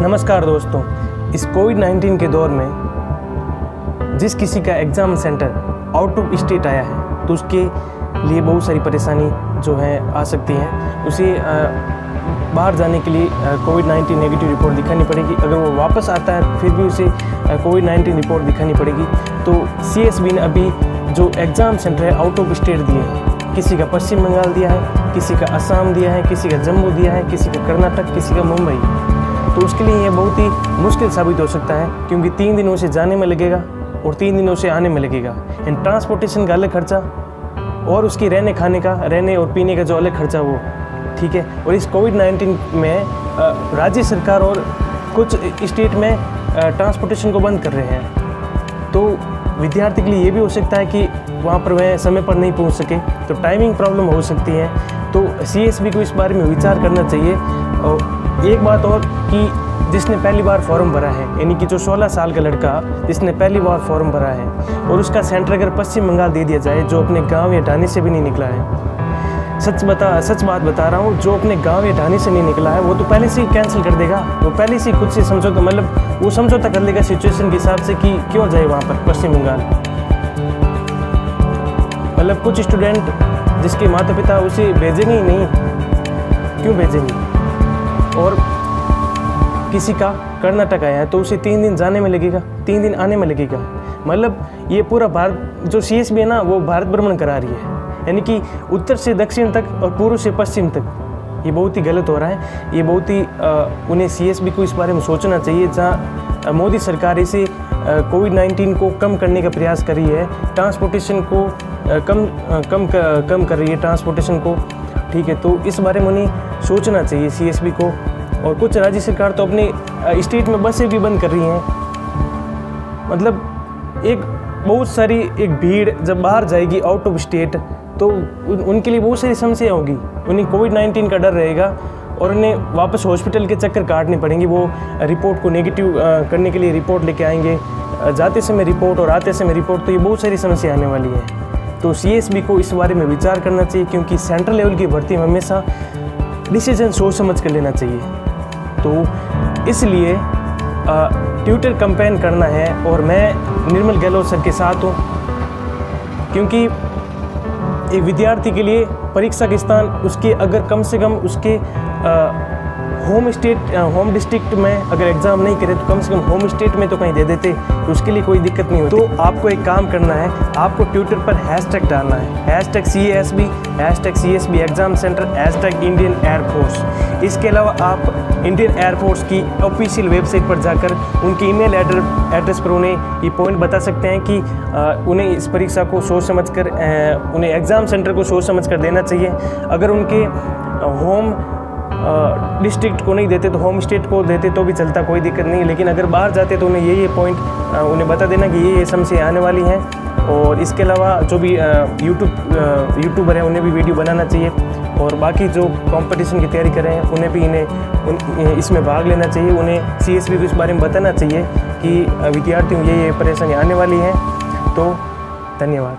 नमस्कार दोस्तों, इस कोविड-19 के दौर में जिस किसी का exam centre out of state आया है तो उसके लिए बहुत सारी परेशानी जो है आ सकती हैं। उसे बाहर जाने के लिए कोविड-19 नेगेटिव रिपोर्ट दिखानी पड़ेगी। अगर वो वापस आता है फिर भी उसे कोविड-19 रिपोर्ट दिखानी पड़ेगी। तो सीएसबी ने अभी जो एग्ज़ाम सेंटर है आउट ऑफ स्टेट दिए हैं। किसी का पश्चिम बंगाल दिया है, किसी का असम दिया है, किसी का जम्मू दिया है, किसी का कर्नाटक, किसी का मुंबई। तो उसके लिए ये बहुत ही मुश्किल साबित हो सकता है, क्योंकि 3 दिन उसे जाने में लगेगा और 3 दिन उसे आने में लगेगा। इन ट्रांसपोर्टेशन का अलग खर्चा और उसकी रहने खाने का, रहने और पीने का जो अलग खर्चा वो ठीक है। और इस कोविड-19 में राज्य सरकार और कुछ स्टेट में ट्रांसपोर्टेशन को बंद कर रहे हैं। तो विद्यार्थी के लिए ये भी हो सकता है कि वहाँ पर वह समय पर नहीं पहुँच सके, तो टाइमिंग प्रॉब्लम हो सकती है। तो सीएसबी को इस बारे में विचार करना चाहिए। और एक बात और कि जिसने पहली बार फॉर्म भरा है, यानी कि जो 16 साल का लड़का जिसने पहली बार फॉर्म भरा है और उसका सेंटर अगर पश्चिम बंगाल दे दिया जाए, जो अपने गांव या ढानी से भी नहीं निकला है, सच बात बता रहा हूँ, जो अपने गांव या ढानी से नहीं निकला है वो तो पहले से ही कैंसिल कर देगा। वो पहले से ही खुद से समझौता, मतलब वो समझौता कर लेगा सिचुएशन के हिसाब से कि क्यों जाए वहाँ पर पश्चिम बंगाल। मतलब कुछ स्टूडेंट जिसके माता पिता उसे भेजेंगे ही नहीं, क्यों भेजेंगे। और किसी का कर्नाटक आया है तो उसे 3 दिन जाने में लगेगा, 3 दिन आने में लगेगा। मतलब ये पूरा भारत, जो सीएसबी है ना, वो भारत भ्रमण करा रही है, यानी कि उत्तर से दक्षिण तक और पूर्व से पश्चिम तक। ये बहुत ही गलत हो रहा है। ये बहुत ही उन्हें सीएसबी को इस बारे में सोचना चाहिए। जहाँ मोदी सरकार इसे कोविड-19 को कम करने का प्रयास कर रही है, ट्रांसपोर्टेशन को कम कर रही है ट्रांसपोर्टेशन को, ठीक है। तो इस बारे में उन्हें सोचना चाहिए सीएसबी को। और कुछ राज्य सरकार तो अपने स्टेट में बसें भी बंद कर रही हैं। मतलब एक बहुत सारी एक भीड़ जब बाहर जाएगी आउट ऑफ स्टेट, तो उनके लिए बहुत सारी समस्या होगी। उन्हें कोविड-19 का डर रहेगा और उन्हें वापस हॉस्पिटल के चक्कर काटने पड़ेंगे। वो रिपोर्ट को नेगेटिव करने के लिए रिपोर्ट लेके आएंगे, जाते समय रिपोर्ट और आते समय रिपोर्ट। तो ये बहुत सारी समस्या आने वाली है। तो सीएसबी को इस बारे में विचार करना चाहिए, क्योंकि सेंट्रल लेवल की भर्ती में हमेशा डिसीजन सोच समझ कर लेना चाहिए। तो इसलिए ट्विटर कैंपेन करना है और मैं निर्मल गहलोत सर के साथ हूँ, क्योंकि एक विद्यार्थी के लिए परीक्षा के स्थान उसके अगर कम से कम उसके होम डिस्ट्रिक्ट में अगर एग्ज़ाम नहीं करे तो कम से कम होम स्टेट में तो कहीं दे देते, तो उसके लिए कोई दिक्कत नहीं होती। तो आपको एक काम करना है, आपको ट्विटर पर हैशटैग डालना है, #CSB, #CSB exam centre, #Indian air force. इसके अलावा आप इंडियन एयरफोर्स की ऑफिशियल वेबसाइट पर जाकर उनके ईमेल एड्रेस पर उन्हें ये पॉइंट बता सकते हैं कि उन्हें इस परीक्षा को सोच समझ कर, उन्हें एग्ज़ाम सेंटर को सोच समझ कर देना चाहिए। अगर उनके होम डिस्ट्रिक्ट को नहीं देते तो होम स्टेट को देते तो भी चलता, कोई दिक्कत नहीं। लेकिन अगर बाहर जाते तो उन्हें ये पॉइंट उन्हें बता देना कि ये समस्या आने वाली हैं। और इसके अलावा जो भी यूट्यूबर हैं उन्हें भी वीडियो बनाना चाहिए, और बाकी जो कंपटीशन की तैयारी कर रहे हैं उन्हें भी इसमें भाग लेना चाहिए। उन्हें सीएसबी को इस बारे में बताना चाहिए कि विद्यार्थियों ये परेशानी आने वाली है। तो धन्यवाद।